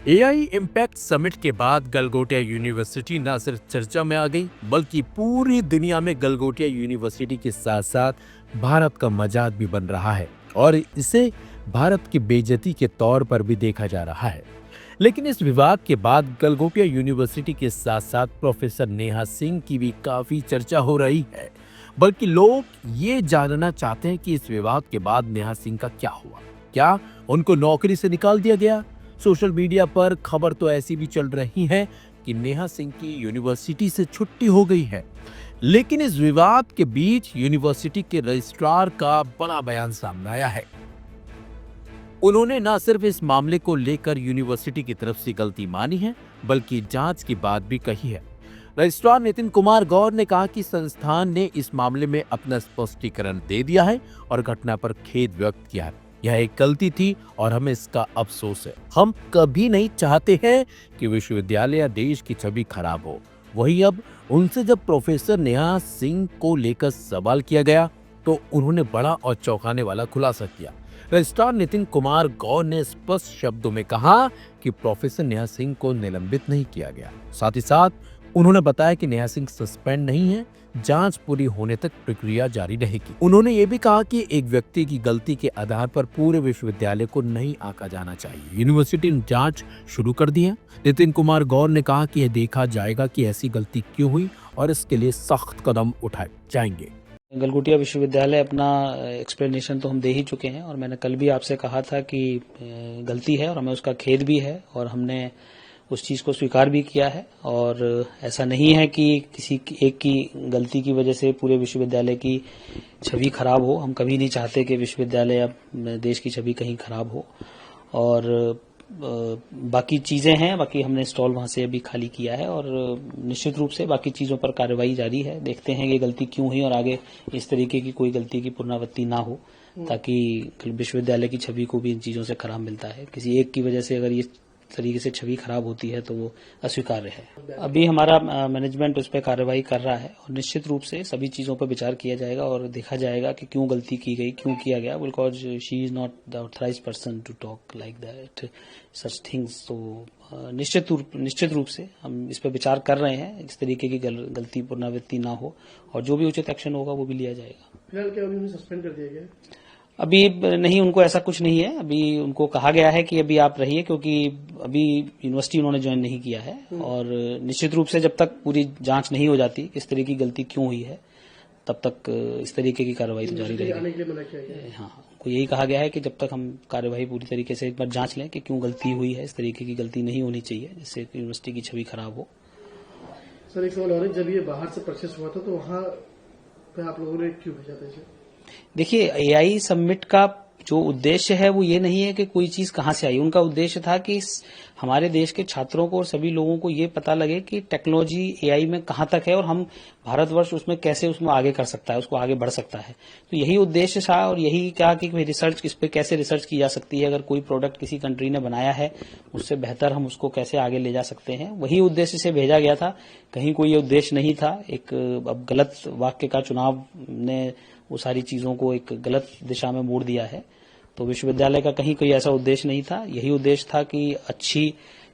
AI impact summit के बाद Galgotia university न सिर्फ चर्चा में आ गई बल्कि पूरी दुनिया में गलगोटिया यूनिवर्सिटी के साथ साथ भारत का मजाक भी बन रहा है और इसे भारत की बेइज्जती के तौर पर भी देखा जा रहा है। लेकिन इस विवाद के बाद गलगोटिया यूनिवर्सिटी के साथ साथ प्रोफेसर नेहा सिंह की भी काफी चर्चा हो रही है। बल्कि लोग ये जानना चाहते हैं कि इस विवाद के बाद नेहा सिंह का क्या हुआ, क्या उनको नौकरी से निकाल दिया गया। सोशल मीडिया पर खबर तो ऐसी भी चल रही है कि नेहा सिंह की यूनिवर्सिटी से छुट्टी हो गई है। लेकिन इस विवाद के बीच यूनिवर्सिटी के रजिस्ट्रार का बड़ा बयान सामने आया है। उन्होंने न सिर्फ इस मामले को लेकर यूनिवर्सिटी की तरफ से गलती मानी है बल्कि जांच की बात भी कही है। रजिस्ट्रार नितिन कुमार गौर ने कहा कि संस्थान ने इस मामले में अपना स्पष्टीकरण दे दिया है और घटना पर खेद व्यक्त किया है। यह एक गलती थी और हमें इसका अफसोस है। हम कभी नहीं चाहते हैं कि विश्वविद्यालय या देश की छवि खराब हो। वहीं अब उनसे जब प्रोफेसर नेहा सिंह को लेकर सवाल किया गया तो उन्होंने बड़ा और चौंकाने वाला खुलासा किया। रजिस्ट्रार नितिन कुमार गौर ने स्पष्ट शब्दों में कहा कि प्रोफेसर नेहा सिंह को निलंबित नहीं किया गया। साथ ही साथ उन्होंने बताया कि नेहा सिंह सस्पेंड नहीं है, जांच पूरी होने तक प्रक्रिया जारी रहेगी। उन्होंने ये भी कहा कि एक व्यक्ति की गलती के आधार पर पूरे विश्वविद्यालय को नहीं आंका जाना चाहिए। यूनिवर्सिटी ने जांच शुरू कर दी है। नितिन कुमार गौर ने कहा कि यह देखा जाएगा कि ऐसी गलती क्यों हुई और इसके लिए सख्त कदम उठाए जाएंगे। गलगोटिया विश्वविद्यालय अपना एक्सप्लेनेशन तो हम दे ही चुके हैं और मैंने कल भी आपसे कहा था कि गलती है और हमें उसका खेद भी है और हमने उस चीज़ को स्वीकार भी किया है। और ऐसा नहीं है कि किसी एक की गलती की वजह से पूरे विश्वविद्यालय की छवि खराब हो। हम कभी नहीं चाहते कि विश्वविद्यालय या देश की छवि कहीं खराब हो। और बाकी चीज़ें हैं, बाकी हमने स्टॉल वहाँ से अभी खाली किया है और निश्चित रूप से बाकी चीज़ों पर कार्रवाई जारी है। देखते हैं कि गलती क्यों हुई और आगे इस तरीके की कोई गलती की पुनरावृत्ति ना हो, ताकि विश्वविद्यालय की छवि को भी इन चीज़ों से खराब मिलता है। किसी एक की वजह से अगर ये तरीके से छवि खराब होती है तो वो अस्वीकार्य है। अभी हमारा मैनेजमेंट उस पर कार्रवाई कर रहा है और निश्चित रूप से सभी चीज़ों पर विचार किया जाएगा और देखा जाएगा कि क्यों गलती की गई, क्यों किया गया। Because she is not the authorised person to talk like that such things. तो निश्चित रूप से हम इस पर विचार कर रहे हैं, इस तरीके की गलती पुनरावृत्ति ना हो और जो भी उचित एक्शन होगा वो भी लिया जाएगा। फिलहाल क्या उन्हें सस्पेंड कर दिया गया? अभी नहीं, उनको ऐसा कुछ नहीं है। अभी उनको कहा गया है कि अभी आप रहिए, क्योंकि अभी यूनिवर्सिटी उन्होंने ज्वाइन नहीं किया है और निश्चित रूप से जब तक पूरी जांच नहीं हो जाती इस तरह की गलती क्यों हुई है तब तक इस तरीके की कार्रवाई तो जारी रहेगी। हाँ, उनको यही कहा गया है कि जब तक हम कार्रवाई पूरी तरीके से एक बार जांच लें कि क्यों गलती हुई है। इस तरीके की गलती नहीं होनी चाहिए जिससे यूनिवर्सिटी की छवि खराब हो। सर, एक सवाल और है, जब ये बाहर से परचेस हुआ था तो वहाँ पे आप लोगों ने क्यों भेजा था इसे? देखिए, एआई समिट का जो उद्देश्य है वो ये नहीं है कि कोई चीज कहाँ से आई। उनका उद्देश्य था कि हमारे देश के छात्रों को और सभी लोगों को ये पता लगे कि टेक्नोलॉजी एआई में कहाँ तक है और हम भारतवर्ष उसमें कैसे उसमें आगे कर सकता है, उसको आगे बढ़ सकता है। तो यही उद्देश्य था और यही कहा कि रिसर्च इस पे कैसे रिसर्च की जा सकती है। अगर कोई प्रोडक्ट किसी कंट्री ने बनाया है उससे बेहतर हम उसको कैसे आगे ले जा सकते हैं, वही उद्देश्य से भेजा गया था। कहीं कोई उद्देश्य नहीं था। एक अब गलत वाक्य का चुनाव ने वो सारी चीजों को एक गलत दिशा में मोड़ दिया है। तो विश्वविद्यालय का कहीं कोई ऐसा उद्देश्य नहीं था। यही उद्देश्य था कि अच्छी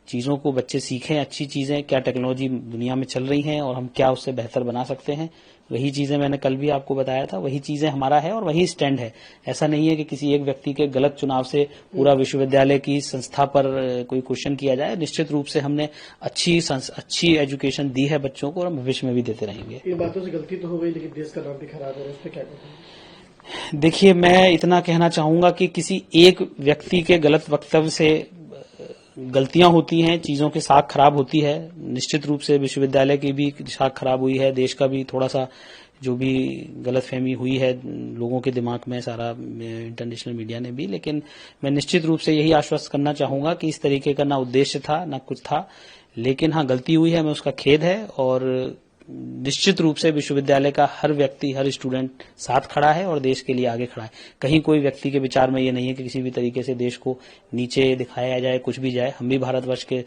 चीजों को बच्चे सीखें, अच्छी चीजें क्या टेक्नोलॉजी दुनिया में चल रही हैं और हम क्या उससे बेहतर बना सकते हैं। वही चीजें मैंने कल भी आपको बताया था, वही चीजें हमारा है और वही स्टैंड है। ऐसा नहीं है कि किसी एक व्यक्ति के गलत चुनाव से पूरा विश्वविद्यालय की संस्था पर कोई क्वेश्चन किया जाए। निश्चित रूप से हमने अच्छी एजुकेशन दी है बच्चों को और भविष्य में भी देते रहेंगे। इन बातों से गलती तो हो गई लेकिन देश का नाम भी खराब हो रहा है, उस पर क्या कहें? देखिए, मैं इतना कहना चाहूंगा कि किसी एक व्यक्ति के गलत वक्तव्य से गलतियां होती हैं, चीजों की साख खराब होती है। निश्चित रूप से विश्वविद्यालय की भी साख खराब हुई है, देश का भी थोड़ा सा जो भी गलतफहमी हुई है लोगों के दिमाग में, सारा इंटरनेशनल मीडिया ने भी। लेकिन मैं निश्चित रूप से यही आश्वस्त करना चाहूंगा कि इस तरीके का ना उद्देश्य था ना कुछ था, लेकिन हाँ गलती हुई है, मैं उसका खेद है। और निश्चित रूप से विश्वविद्यालय का हर व्यक्ति, हर स्टूडेंट साथ खड़ा है और देश के लिए आगे खड़ा है। कहीं कोई व्यक्ति के विचार में ये नहीं है कि किसी भी तरीके से देश को नीचे दिखाया जाए, कुछ भी जाए। हम भी भारतवर्ष के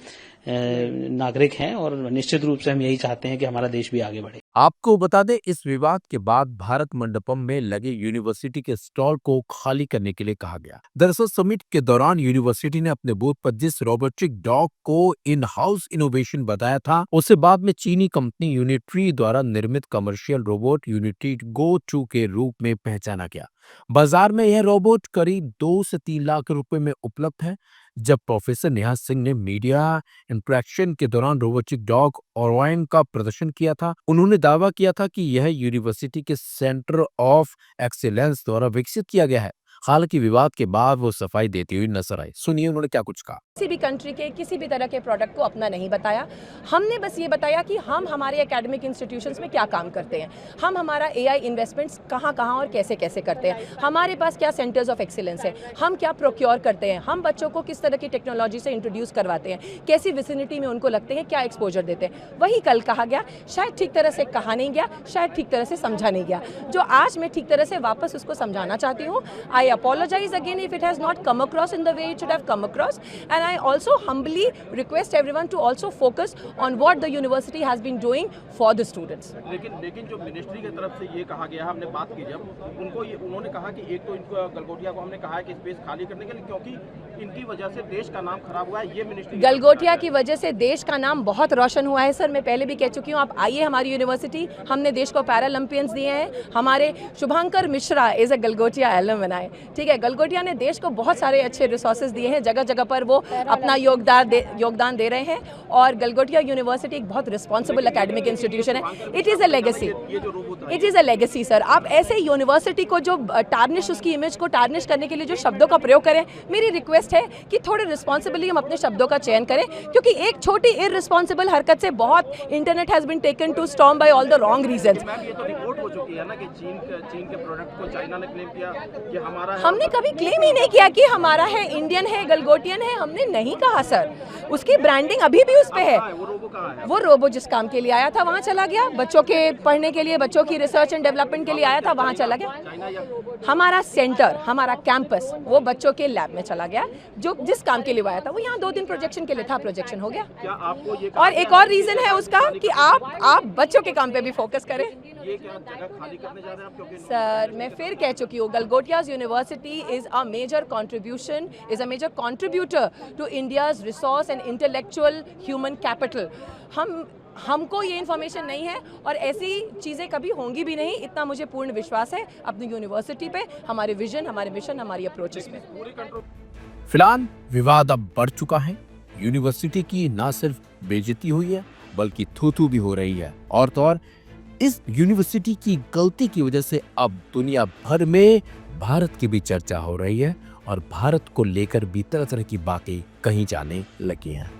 नागरिक हैं और निश्चित रूप से हम यही चाहते हैं कि हमारा देश भी आगे बढ़े। आपको बता दें, इस विवाद के बाद भारत मंडपम में लगे यूनिवर्सिटी के स्टॉल को खाली करने के लिए कहा गया। दरअसल समिट के दौरान यूनिवर्सिटी ने अपने बूथ पर जिस रोबोटिक डॉग को इन हाउस इनोवेशन बताया था, उसे बाद में चीनी कंपनी यूनिट्री द्वारा निर्मित कमर्शियल रोबोट यूनिटी गो 2 के रूप में पहचाना गया। बाजार में यह रोबोट करीब 2 से 3 लाख रुपए में उपलब्ध है। जब प्रोफेसर नेहा सिंह ने मीडिया इंटरेक्शन के दौरान रोबोटिक डॉग ओरायन का प्रदर्शन किया था, उन्होंने दावा किया था कि यह यूनिवर्सिटी के सेंटर ऑफ एक्सीलेंस द्वारा विकसित किया गया है। हालांकि विवाद के बाद वो सफाई देती हुई नजर आई। सुनिए उन्होंने क्या कुछ कहा। किसी भी कंट्री के किसी भी तरह के प्रोडक्ट को अपना नहीं बताया। हमने बस ये बताया कि हम हमारे एकेडमिक इंस्टीट्यूशंस में क्या काम करते हैं, हम हमारा एआई इन्वेस्टमेंट्स कहाँ कहाँ और कैसे कैसे करते हैं, हमारे पास क्या सेंटर्स ऑफ एक्सीलेंस है, हम क्या प्रोक्योर करते हैं, हम बच्चों को किस तरह की टेक्नोलॉजी से इंट्रोड्यूस करवाते हैं, कैसी विसिनिटी में उनको लगते हैं, क्या एक्सपोजर देते हैं। वही कल कहा गया, शायद ठीक तरह से कहा नहीं गया, शायद ठीक तरह से समझा नहीं गया, जो आज मैं ठीक तरह से वापस उसको समझाना चाहती हूँ। आई apologize again if it has not come across in the way it should have come across, and I also humbly request everyone to also focus on what the university has been doing for the students. लेकिन जो ministry की तरफ से ये कहा गया, हमने बात की जब उन्होंने कहा कि एक तो इनको गलगोटिया को हमने कहा है कि स्पेस खाली करने के लिए, क्योंकि इनकी वजह से देश का नाम खराब हुआ है। ये मिनिस्ट्री गलगोटिया की वजह से देश का नाम बहुत रोशन हुआ है। सर मैं पहले भी कह चुकी हूँ, आप आइए हमारी यूनिवर्सिटी, हमने देश को पैरालंपियंस दिए हैं। हमारे Shubhankar Mishra is a Galgotia alumni, ठीक है। गलगोटिया ने देश को बहुत सारे अच्छे रिसोर्सेज दिए हैं, जगह जगह पर वो अपना योगदान दे रहे हैं, और गलगोटिया यूनिवर्सिटी एक बहुत रिस्पॉन्सिबल एकेडमिक इंस्टीट्यूशन है। It is a legacy, it is a legacy sir. आप ऐसे यूनिवर्सिटी को जो टार्निश, उसकी इमेज को टार्निश करने के लिए जो शब्दों का प्रयोग करें, मेरी रिक्वेस्ट है कि थोड़े रिस्पॉन्सिबली हम अपने शब्दों का चयन करें, क्योंकि एक छोटी इररिस्पॉन्सिबल हरकत से बहुत internet has been taken to storm by all the wrong reasons. ये तो रिपोर्ट हो चुकी है ना कि चीन के प्रोडक्ट को चाइना ने क्लेम किया कि हमारा है। हमने कभी क्लेम ही नहीं किया कि हमारा है, इंडियन है, गलगोटियन है, हमने नहीं कहा सर। उसकी ब्रांडिंग अभी भी उस पे है। वो रोबो कहाँ है? वो रोबो जिस काम के लिए आया था वहाँ चला गया, बच्चों के पढ़ने के लिए, बच्चों की रिसर्च एंड डेवलपमेंट के लिए आया था, वहाँ चला गया। हमारा सेंटर, हमारा कैंपस वो बच्चों के लैब में चला गया, जो जिस काम के लिए आया था। वो यहाँ 2 दिन प्रोजेक्शन के लिए था, प्रोजेक्शन हो गया। क्या आपको ये और एक और रीजन है उसका कि आप बच्चों के काम पे भी फोकस करें। ये क्या जगह खाली करने जा रहे हैं आप? क्योंकि सर मैं फिर कह चुकी हूँ, Galgotias university is a major contribution, is a major contributor to India's resource and intellectual human capital. हमको ये इन्फॉर्मेशन नहीं है और ऐसी चीज़ें कभी होंगी भी नहीं, इतना मुझे पूर्ण विश्वास है अपनी यूनिवर्सिटी पे, हमारे विजन, हमारे मिशन, हमारी अप्रोचेस में। फिलहाल विवाद अब बढ़ चुका है। यूनिवर्सिटी की न सिर्फ बेइज्जती हुई है, बल्कि थू-थू भी हो रही है। और तो और इस यूनिवर्सिटी की गलती की वजह से अब दुनिया भर में भारत की भी चर्चा हो रही है और भारत को लेकर भी तरह तरह की बातें कही जाने लगी हैं।